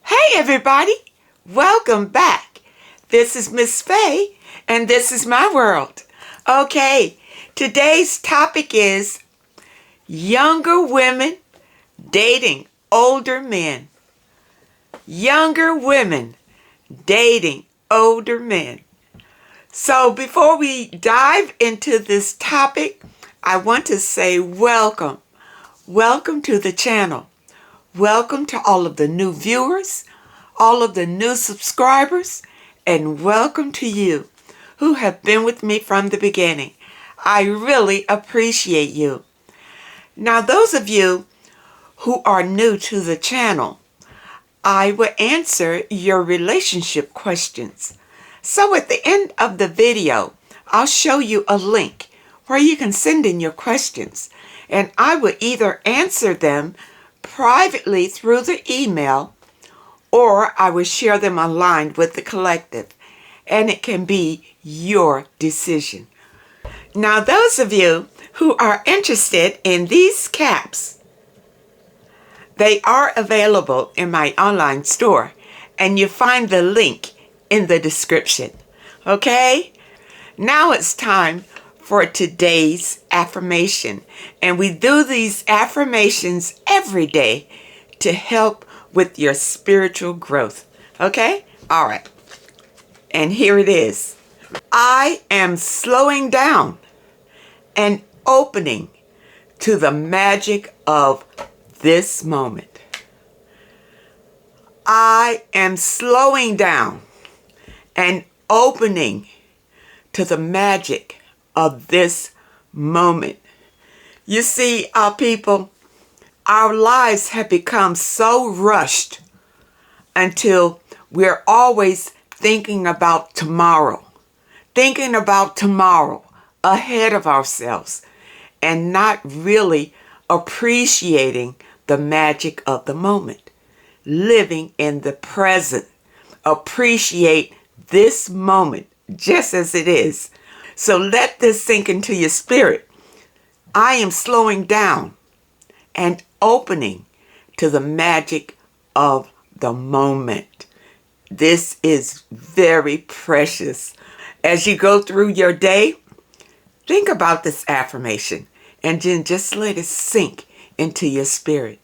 Hey everybody, welcome back. This is Miss Faye and this is my world. Okay, today's topic is younger women dating older men. Younger women dating older men. So before we dive into this topic, I want to say welcome. Welcome to the channel. Welcome to all of the new viewers, all of the new subscribers, and welcome to you who have been with me from the beginning. I really appreciate you. Now, those of you who are new to the channel, I will answer your relationship questions. So at the end of the video, I'll show you a link where you can send in your questions, and I will either answer them privately through the email, or I will share them online with the collective, and it can be your decision. Now, those of you who are interested in these caps, they are available in my online store, and you find the link in the description. Okay? Now it's time for today's affirmation. And we do these affirmations every day to help with your spiritual growth. Okay? All right. And here it is. I am slowing down and opening to the magic of this moment. I am slowing down and opening to the magic of this moment. You see, people, our lives have become so rushed until we're always thinking about tomorrow ahead of ourselves, and not really appreciating the magic of the moment. Living in the present. Appreciate this moment just as it is. So let this sink into your spirit. I am slowing down and opening to the magic of the moment. This is very precious. As you go through your day, think about this affirmation and then just let it sink into your spirit.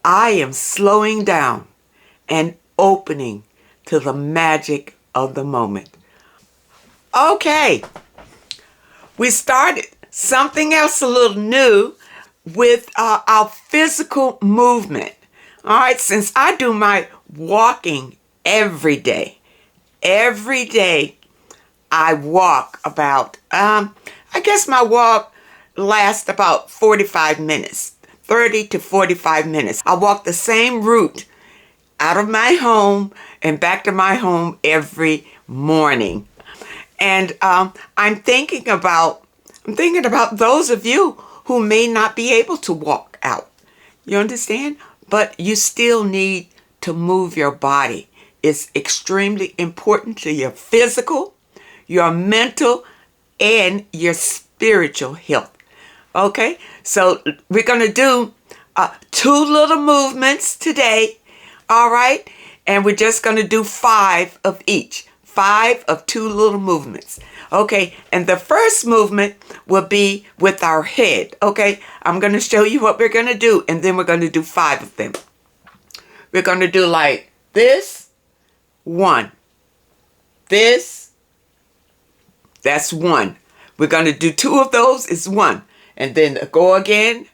I am slowing down and opening to the magic of the moment. Okay. We started something else a little new with our physical movement. All right, since I do my walking every day I walk about, I guess my walk lasts about 45 minutes, 30 to 45 minutes. I walk the same route out of my home and back to my home every morning. And I'm thinking about those of you who may not be able to walk out. You understand? But you still need to move your body. It's extremely important to your physical, your mental, and your spiritual health. Okay? So we're going to do 2 little movements today. All right? And we're just going to do 5 of each. 5 of 2 little movements. Okay, and the first movement will be with our head. Okay, I'm going to show you what we're going to do, and then we're going to do 5 of them. We're going to do like this, 1. This, that's 1. We're going to do 2 of those, is 1. And then go again,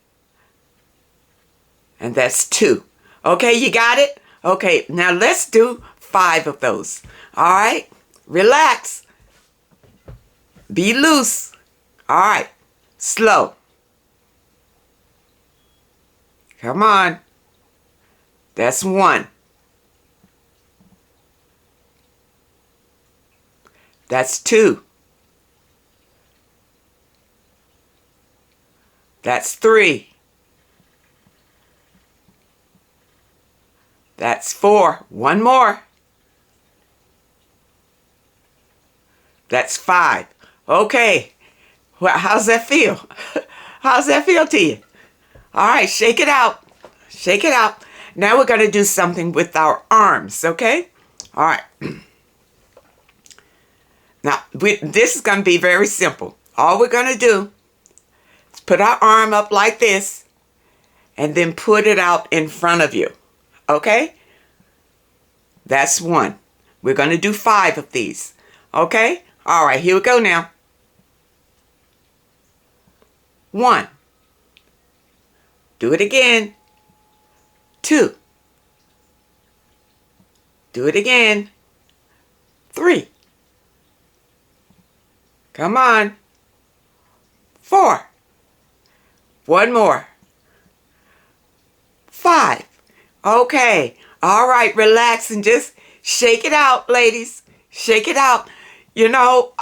and that's 2. Okay, you got it? Okay, now let's do 5 of those. All right, relax. Be loose. All right, slow. Come on. That's 1. That's 2. That's 3. That's 4. 1 more. That's 5. Okay. Well, how's that feel? How's that feel to you? All right, shake it out. Shake it out. Now we're going to do something with our arms, okay? All right. Now, this is going to be very simple. All we're going to do is put our arm up like this and then put it out in front of you, okay? That's one. We're going to do 5 of these, okay? All right, here we go now. 1. Do it again. 2. Do it again. 3. Come on. 4. One more. 5. Okay. All right, relax and just shake it out, ladies. Shake it out. You know,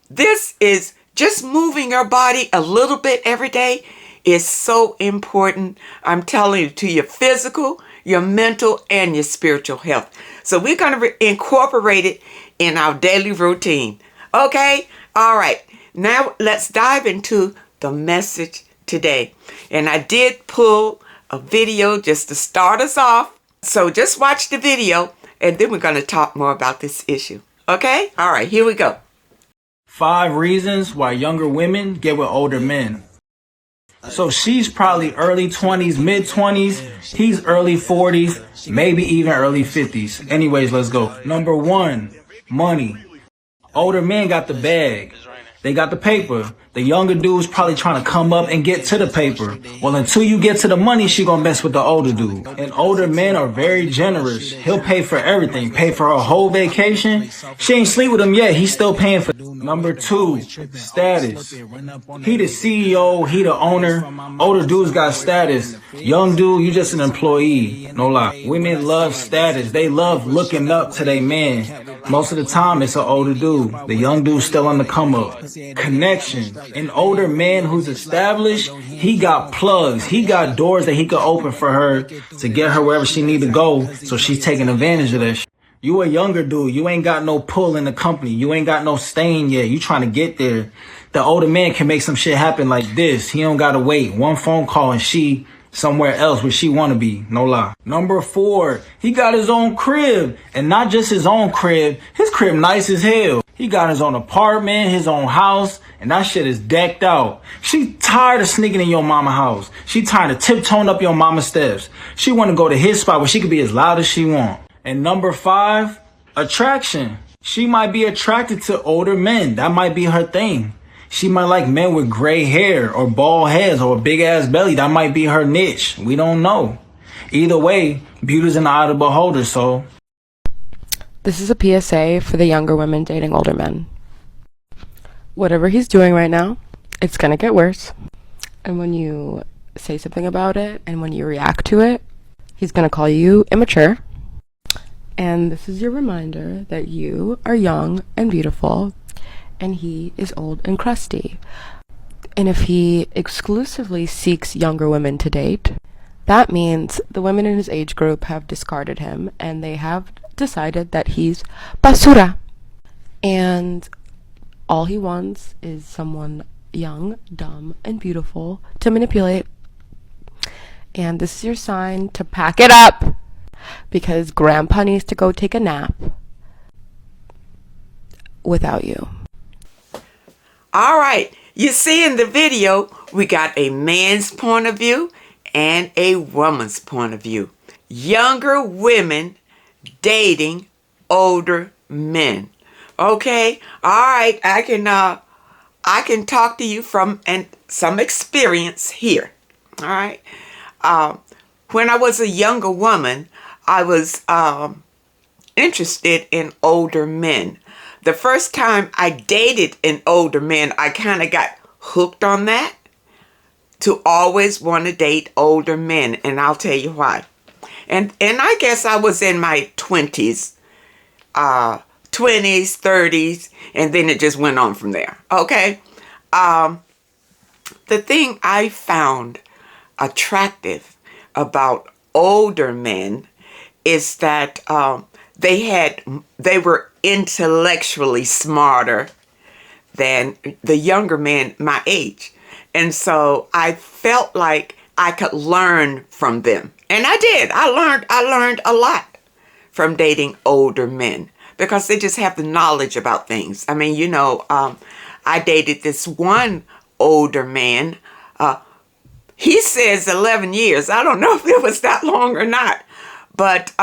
this is just moving your body a little bit every day is so important. I'm telling you, to your physical, your mental, and your spiritual health. So we're going to incorporate it in our daily routine. Okay? All right. Now let's dive into the message today. And I did pull a video just to start us off. So just watch the video and then we're going to talk more about this issue. Okay? All right, here we go. 5 reasons why younger women get with older men. So she's probably early 20s, mid 20s. He's early 40s, maybe even early 50s. Anyways, let's go. Number 1, money. Older men got the bag. They got the paper. The younger dude's probably trying to come up and get to the paper. Well, until you get to the money, she gonna mess with the older dude. And older men are very generous. He'll pay for everything. Pay for her whole vacation. She ain't sleep with him yet. He's still paying for. Number 2, status. He the CEO. He the owner. Older dudes got status. Young dude, you just an employee. No lie. Women love status. They love looking up to their man. Most of the time, it's an older dude. The young dude's still on the come up. Connection. An older man who's established, he got plugs. He got doors that he could open for her to get her wherever she need to go. So she's taking advantage of that shit. You a younger dude. You ain't got no pull in the company. You ain't got no stain yet. You trying to get there. The older man can make some shit happen like this. He don't gotta wait. One phone call and she somewhere else where she want to be. No lie. Number 4, he got his own crib. And not just his own crib. His crib nice as hell. He got his own apartment, his own house, and that shit is decked out. She tired of sneaking in your mama house. She tired of tiptoeing up your mama's steps. She want to go to his spot where she could be as loud as she want. And number 5, attraction. She might be attracted to older men. That might be her thing. She might like men with gray hair or bald heads or a big ass belly. That might be her niche. We don't know. Either way, beauty's in the eye of the beholder, so. This is a PSA for the younger women dating older men. Whatever he's doing right now, it's gonna get worse. And when you say something about it and when you react to it, he's gonna call you immature. And this is your reminder that you are young and beautiful and he is old and crusty. And if he exclusively seeks younger women to date, that means the women in his age group have discarded him and they have decided that he's basura. And all he wants is someone young, dumb, and beautiful to manipulate. And this is your sign to pack it up because grandpa needs to go take a nap without you. All right. You see in the video, we got a man's point of view and a woman's point of view. Younger women dating older men. Okay? All right. I can talk to you from some experience here. All right? When I was a younger woman, I was interested in older men. The first time I dated an older man, I kind of got hooked on that to always want to date older men, and I'll tell you why. And I guess I was in my 20s, 30s, and then it just went on from there. Okay? The thing I found attractive about older men is that they were intellectually smarter than the younger men my age. And so I felt like I could learn from them. And I did. I learned a lot from dating older men because they just have the knowledge about things. I mean, I dated this one older man. He says 11 years. I don't know if it was that long or not, but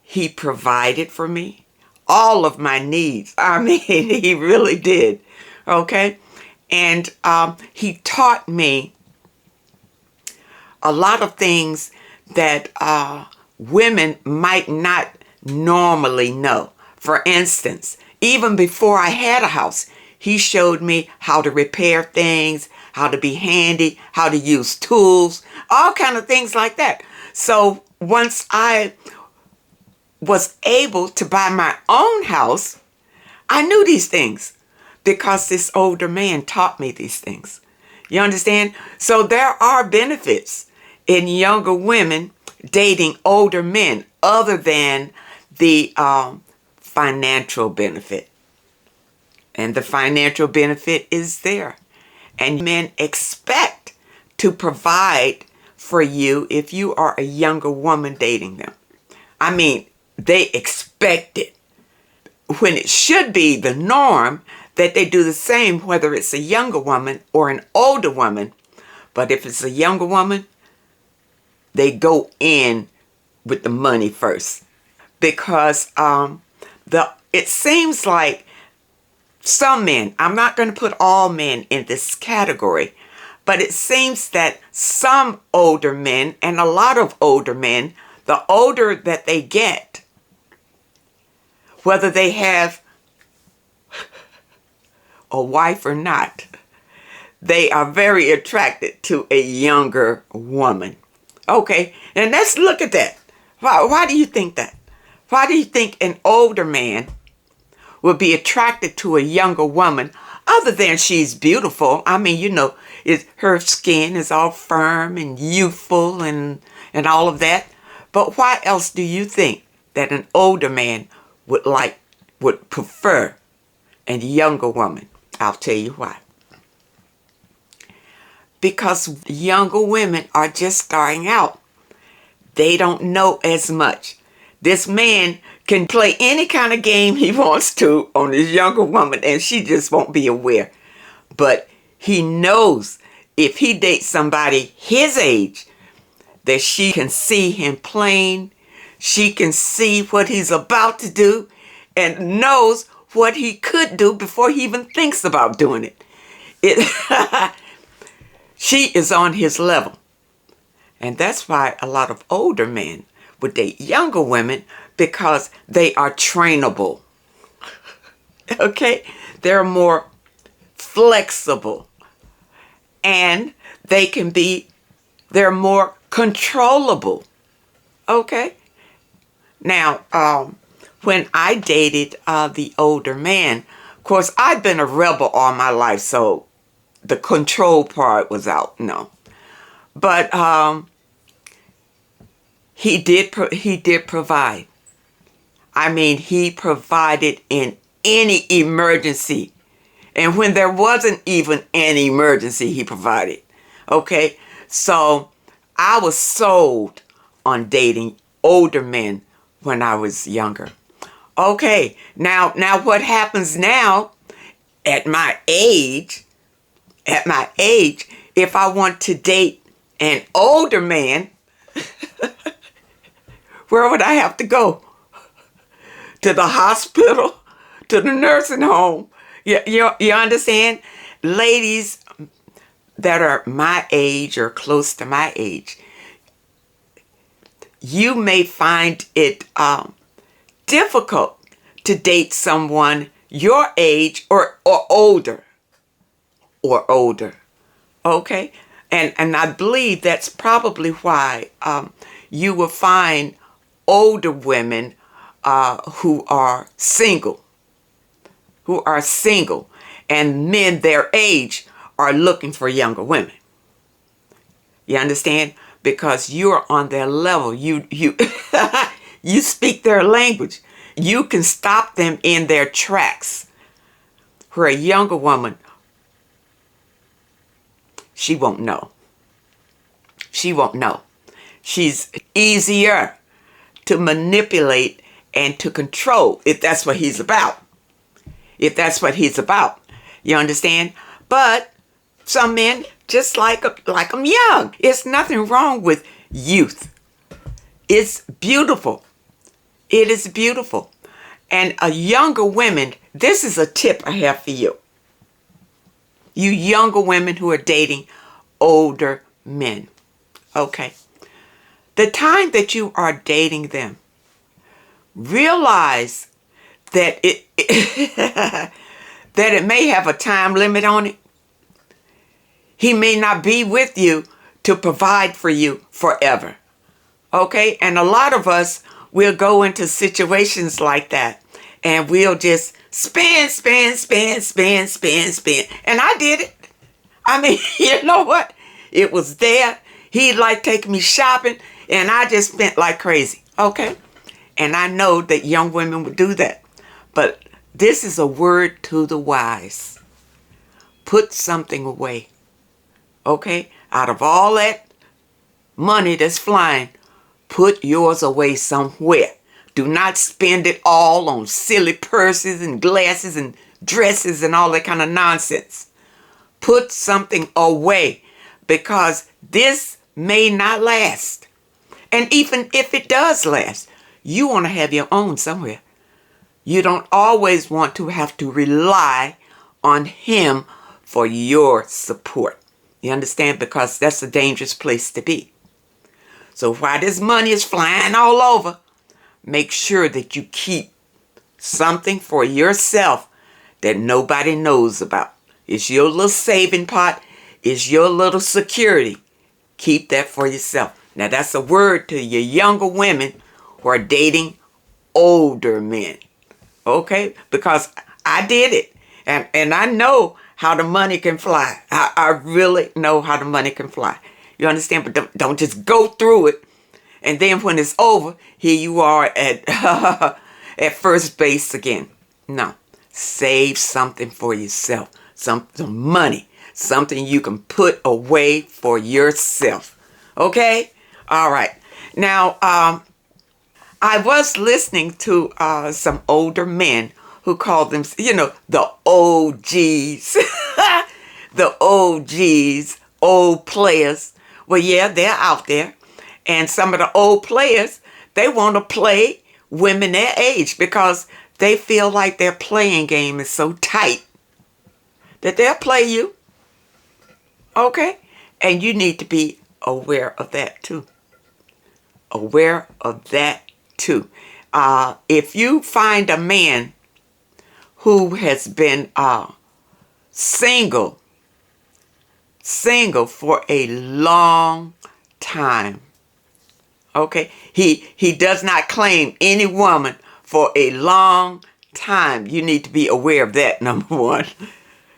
he provided for me all of my needs. I mean, he really did. Okay. And he taught me a lot of things that women might not normally know. For instance, even before I had a house, he showed me how to repair things, how to be handy, how to use tools, all kind of things like that. So once I was able to buy my own house, I knew these things because this older man taught me these things. You understand? So there are benefits in younger women dating older men other than the financial benefit. And the financial benefit is there. And men expect to provide for you if you are a younger woman dating them. I mean, they expect it when it should be the norm that they do the same, whether it's a younger woman or an older woman. But if it's a younger woman, they go in with the money first because it seems like some men, I'm not going to put all men in this category, but it seems that some older men and a lot of older men, the older that they get, whether they have a wife or not, they are very attracted to a younger woman. Okay, and let's look at that. Why do you think that? Why do you think an older man would be attracted to a younger woman other than she's beautiful? I mean, her skin is all firm and youthful and all of that. But why else do you think that an older man would prefer a younger woman? I'll tell you why. Because younger women are just starting out. They don't know as much. This man can play any kind of game he wants to on this younger woman and she just won't be aware. But he knows if he dates somebody his age, that she can see him playing, she can see what he's about to do, and knows what he could do before he even thinks about doing it. She is on his level. And that's why a lot of older men would date younger women, because they are trainable. Okay? They're more flexible. And they're more controllable. Okay? Now, when I dated the older man, of course, I've been a rebel all my life, so the control part was out. No. But he did provide. I mean, he provided in any emergency. And when there wasn't even an emergency, he provided. Okay? So I was sold on dating older men when I was younger. Okay, now what happens now at my age, if I want to date an older man, where would I have to go? To the hospital? To the nursing home? You understand? Ladies that are my age or close to my age, you may find it difficult to date someone your age or older. Okay? And I believe that's probably why you will find older women who are single, and men their age are looking for younger women. You understand? Because you're on their level. You you speak their language. You can stop them in their tracks. Where a younger woman, she won't know. She won't know. She's easier to manipulate and to control if that's what he's about. If that's what he's about. You understand? But some men just like them young. It's nothing wrong with youth. It's beautiful. It is beautiful. And a younger women, this is a tip I have for you. You younger women who are dating older men. Okay. The time that you are dating them, realize that that it may have a time limit on it. He may not be with you to provide for you forever. Okay? And a lot of us will go into situations like that and we'll just spend. And I did it. I mean, you know what? It was there. He'd like take me shopping and I just spent like crazy. Okay? And I know that young women would do that. But this is a word to the wise. Put something away. Okay? Out of all that money that's flying, put yours away somewhere. Do not spend it all on silly purses and glasses and dresses and all that kind of nonsense. Put something away because this may not last. And even if it does last, you want to have your own somewhere. You don't always want to have to rely on him for your support. You understand? Because that's a dangerous place to be. So while this money is flying all over, make sure that you keep something for yourself that nobody knows about. It's your little saving pot. It's your little security. Keep that for yourself. Now that's a word to your younger women who are dating older men. Okay? Because I did it. And I know how the money can fly. I really know how the money can fly. You understand? But don't just go through it. And then when it's over, here you are at at first base again. No. Save something for yourself. Some money. Something you can put away for yourself. Okay? All right. Now, I was listening to some older men who called them, the OGs. The OGs, old players. Well, yeah, they're out there. And some of the old players, they want to play women their age because they feel like their playing game is so tight that they'll play you. Okay? And you need to be aware of that too. Aware of that too. If you find a man who has been single for a long time, okay, he does not claim any woman for a long time, you need to be aware of that. Number one,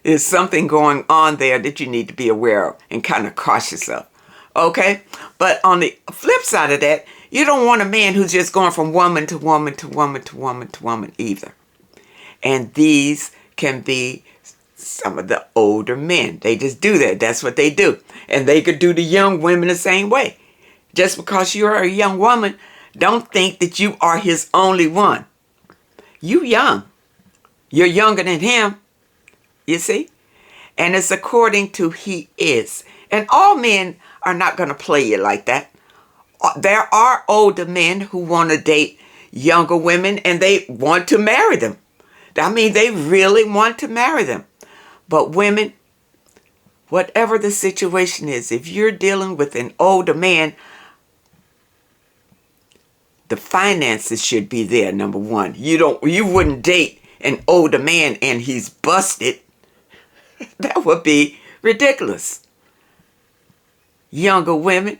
there's something going on there that you need to be aware of and kind of cautious of. Okay? But on the flip side of that, you don't want a man who's just going from woman to woman to woman to woman to woman either. And these can be some of the older men. They just do that. That's what they do. And they could do the young women the same way. Just because you're a young woman, don't think that you are his only one. You young. You're younger than him. You see? And it's according to he is. And all men are not going to play you like that. There are older men who want to date younger women and they want to marry them. I mean, they really want to marry them. But women, whatever the situation is, if you're dealing with an older man, the finances should be there, number one. You wouldn't date an older man and he's busted. That would be ridiculous. Younger women,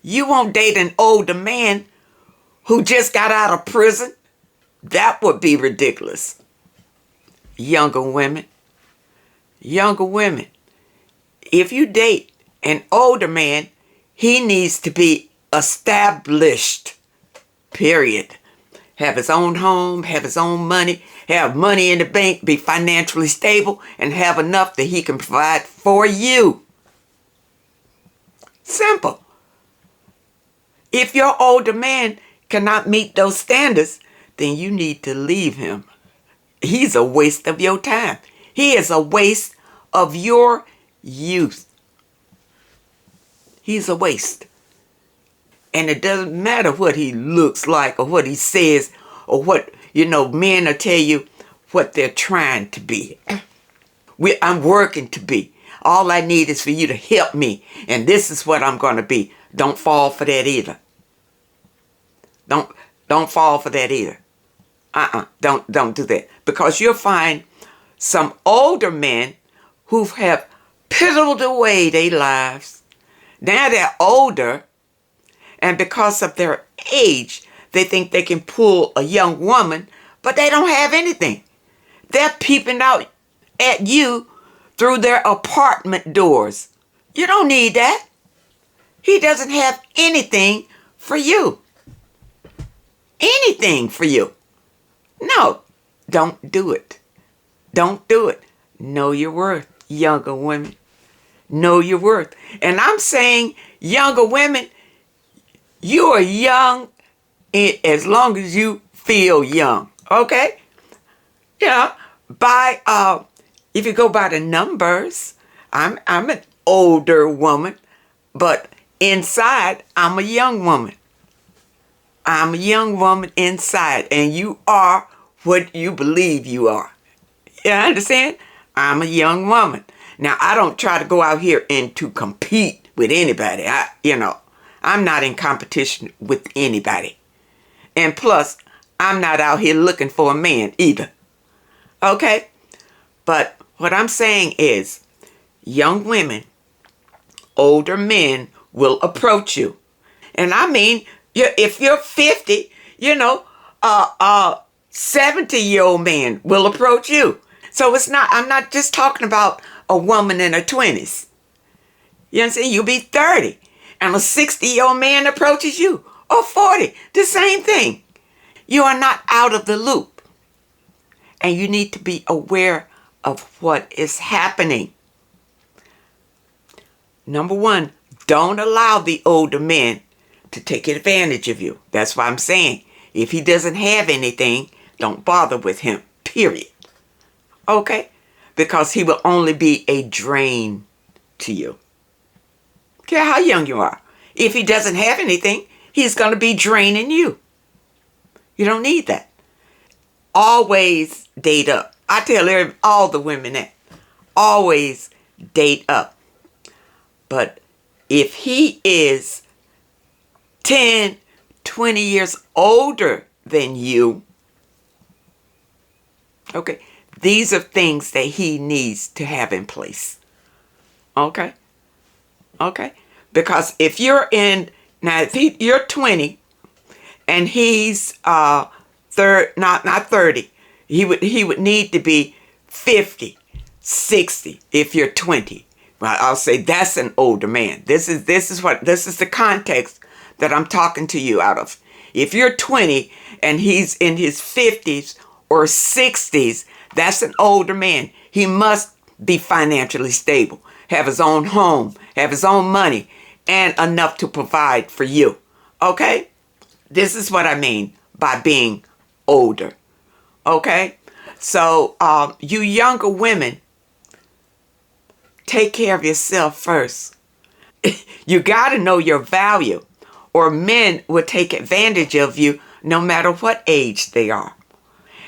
you won't date an older man who just got out of prison. That would be ridiculous. Younger women, if you date an older man, he needs to be established, period. Have his own home, have his own money, have money in the bank, be financially stable, and have enough that he can provide for you. Simple. If your older man cannot meet those standards, then you need to leave him. He's a waste of your time. He is a waste of your youth. He's a waste. And it doesn't matter what he looks like or what he says or what, men will tell you what they're trying to be. I'm working to be. All I need is for you to help me. And this is what I'm going to be. Don't fall for that either. Don't fall for that either. Don't do that. Because you'll find some older men who have piddled away their lives. Now they're older, and because of their age, they think they can pull a young woman, but they don't have anything. They're peeping out at you through their apartment doors. You don't need that. He doesn't have anything for you. Anything for you. No, don't do it. Don't do it. Know your worth, younger women. Know your worth. And I'm saying, younger women, you are young as long as you feel young. Okay? If you go by the numbers, I'm an older woman, but inside, I'm a young woman. I'm a young woman inside, and you are what you believe you are. You understand? I'm a young woman. Now, I don't try to go out here and to compete with anybody. I'm not in competition with anybody. And plus, I'm not out here looking for a man either. Okay? But what I'm saying is, young women, older men will approach you. And I mean, if you're 50, 70-year-old man will approach you. So I'm not just talking about a woman in her 20s. You understand? You'll be 30 and a 60-year-old man approaches you, or 40, the same thing. You are not out of the loop. And you need to be aware of what is happening. Number one, don't allow the older men to take advantage of you. That's why I'm saying, if he doesn't have anything, don't bother with him, period. Okay? Because he will only be a drain to you. Care how young you are. If he doesn't have anything, he's going to be draining you. You don't need that. Always date up. I tell all the women that. Always date up. But if he is 10, 20 years older than you, okay, these are things that he needs to have in place. Okay? Okay? Because if you're you're 20 and he's not 30, he would need to be 50, 60 if you're 20. Well, I'll say that's an older man. This is the context that I'm talking to you out of. If you're 20 and he's in his 50s or 60s, that's an older man. He must be financially stable, have his own home, have his own money, and enough to provide for you. Okay? This is what I mean by being older. Okay? So, you younger women, take care of yourself first. You got to know your value, or men will take advantage of you no matter what age they are.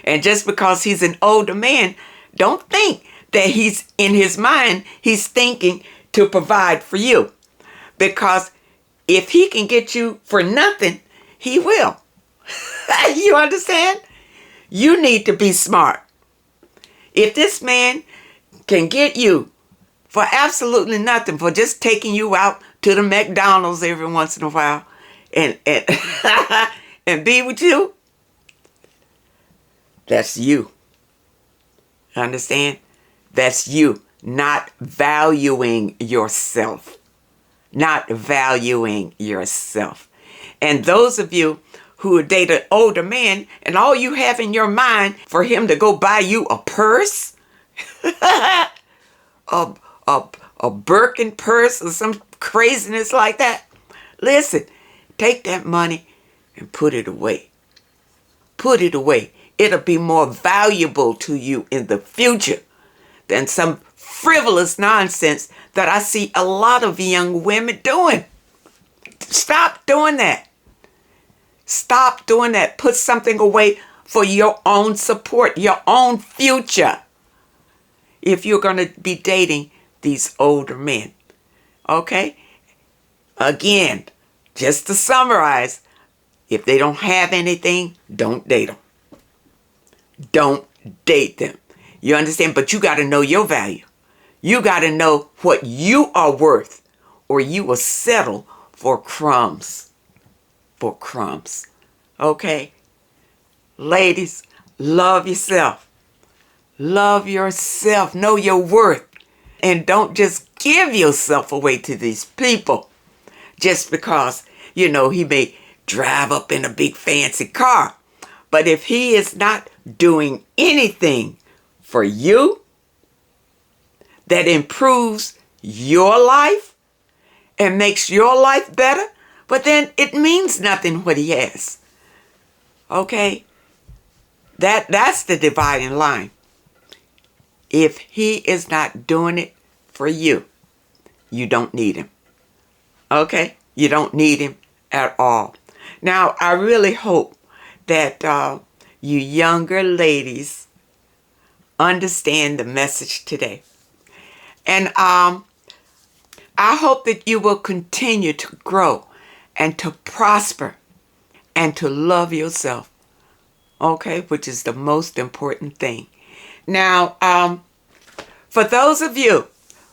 And just because he's an older man, don't think that he's in his mind, he's thinking to provide for you. Because if he can get you for nothing, he will. You understand? You need to be smart. If this man can get you for absolutely nothing, for just taking you out to the McDonald's every once in a while and and be with you, that's you. Understand? That's you not valuing yourself. Not valuing yourself. And those of you who date an older man and all you have in your mind for him to go buy you a purse, a Birkin purse or some craziness like that. Listen, take that money and put it away. Put it away. It'll be more valuable to you in the future than some frivolous nonsense that I see a lot of young women doing. Stop doing that. Stop doing that. Put something away for your own support, your own future, if you're going to be dating these older men. Okay? Again, just to summarize, if they don't have anything, don't date them. Don't date them. You understand? But you got to know your value. You got to know what you are worth, or you will settle for crumbs. For crumbs. Okay? Ladies, love yourself. Love yourself. Know your worth. And don't just give yourself away to these people just because, he may drive up in a big fancy car. But if he is not doing anything for you that improves your life and makes your life better, but then it means nothing what he has. Okay? That's the dividing line. If he is not doing it for you, you don't need him. Okay? You don't need him at all. Now, I really hope that you younger ladies understand the message today. And I hope that you will continue to grow and to prosper and to love yourself. Okay? Which is the most important thing. Now, for those of you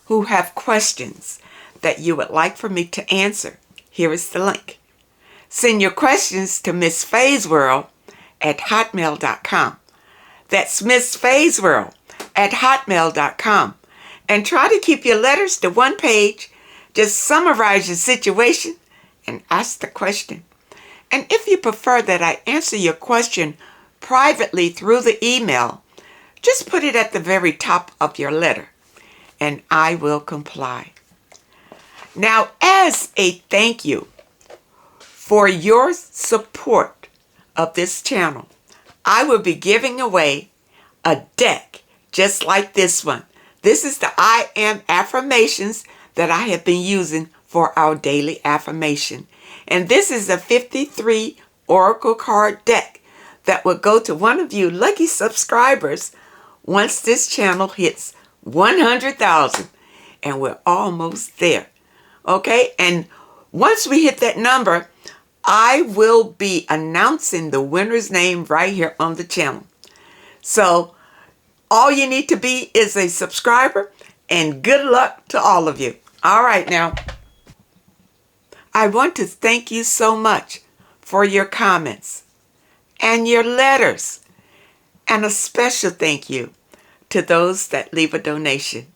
who have questions that you would like for me to answer, here is the link. Send your questions to Miss Faye's World at hotmail.com. That's Miss Faye's World at hotmail.com. And try to keep your letters to one page. Just summarize your situation and ask the question. And if you prefer that I answer your question privately through the email, just put it at the very top of your letter, and I will comply. Now, as a thank you for your support of this channel, I will be giving away a deck just like this one. This is the I Am affirmations that I have been using for our daily affirmation. And this is a 53 Oracle card deck that will go to one of you lucky subscribers once this channel hits 100,000. And we're almost there. Okay? And once we hit that number, I will be announcing the winner's name right here on the channel. So all you need to be is a subscriber, and good luck to all of you. All right, now, I want to thank you so much for your comments and your letters, and a special thank you to those that leave a donation.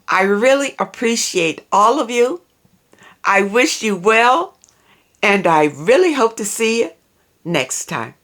I really appreciate all of you. I wish you well, and I really hope to see you next time.